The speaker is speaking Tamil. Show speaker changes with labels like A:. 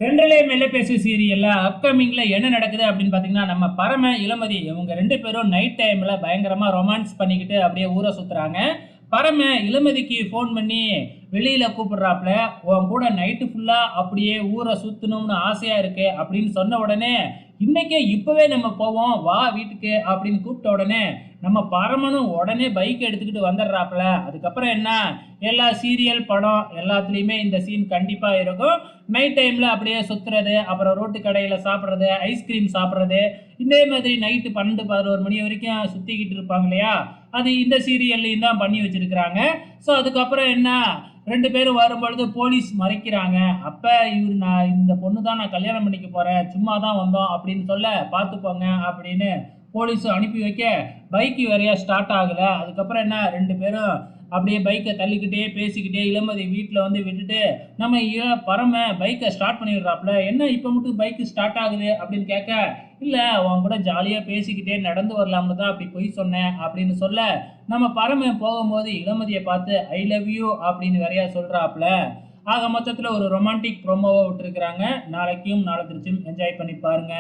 A: தென்றலே மெல்ல பேசு சீரியல்ல அப்கமிங்ல என்ன நடக்குது அப்படின்னு பாத்தீங்கன்னா, நம்ம பரம, இளமதி இவங்க 2 பேரும் நைட் டைம்ல பயங்கரமா ரொமான்ஸ் பண்ணிக்கிட்டு அப்படியே ஊர சுத்துறாங்க. பரம இளமதிக்கு ஃபோன் பண்ணி வெளியில கூப்பிடுறாப்ல. "உன் கூட நைட்டு ஃபுல்லா அப்படியே ஊர சுத்தணும்னு ஆசையா இருக்கு" அப்படின்னு சொன்ன உடனே, "இன்னைக்கே இப்பவே நம்ம போவோம். வா வீட்டுக்கு" அப்படின்னு கூப்பிட்ட உடனே, நம்ம பரமனும் உடனே பைக் எடுத்துக்கிட்டு வந்துடுறாப்ல. அதுக்கப்புறம் என்ன, எல்லா சீரியல், படம் எல்லாத்துலயுமே இந்த சீன் கண்டிப்பா இருக்கும். நைட் டைம்ல அப்படியே சுத்துறது, அப்புறம் ரோட்டு கடையில சாப்பிடுறது, ஐஸ்கிரீம் சாப்பிடுறது, இதே மாதிரி நைட்டு 12, 11 மணி வரைக்கும் சுத்திக்கிட்டு இருப்பாங்க இல்லையா? அது இந்த சீரியல்லையும் தான் பண்ணி வச்சிருக்கிறாங்க. ஸோ அதுக்கப்புறம் என்ன, 2 பேரும் வரும்பொழுது போலீஸ் மறைக்கிறாங்க. அப்ப இவரு, "நான் இந்த பொண்ணு தான் நான் கல்யாணம் பண்ணிக்க போறேன். சும்மா தான் வந்தோம்" அப்படின்னு சொல்ல, "பார்த்துக்கோங்க" அப்படின்னு போலீஸும் அனுப்பி வைக்க, பைக்கு வேறயா ஸ்டார்ட் ஆகல. அதுக்கப்புறம் என்ன, 2 பேரும் அப்படியே பைக்கை தள்ளிக்கிட்டே பேசிக்கிட்டே இளமதி வீட்டில் வந்து விட்டுட்டு, நம்ம பரம பைக்கை ஸ்டார்ட் பண்ணி விடுறாப்புல. "என்ன இப்போ மட்டும் பைக்கு ஸ்டார்ட் ஆகுது?" அப்படின்னு கேட்க, "இல்லை, உன் கூட ஜாலியாக பேசிக்கிட்டே நடந்து வரலாம்னு தான் அப்படி பொய் சொன்னேன்" அப்படின்னு சொல்ல, நம்ம பரம போகும்போது இளமதியை பார்த்து "ஐ லவ் யூ" அப்படின்னு வேறையா சொல்றாப்புல. ஆக மொத்தத்தில் ஒரு ரொமான்டிக் ப்ரோமோவை விட்டுருக்குறாங்க. நாளைக்கும் நாளை திருச்சியும் என்ஜாய் பண்ணி பாருங்க.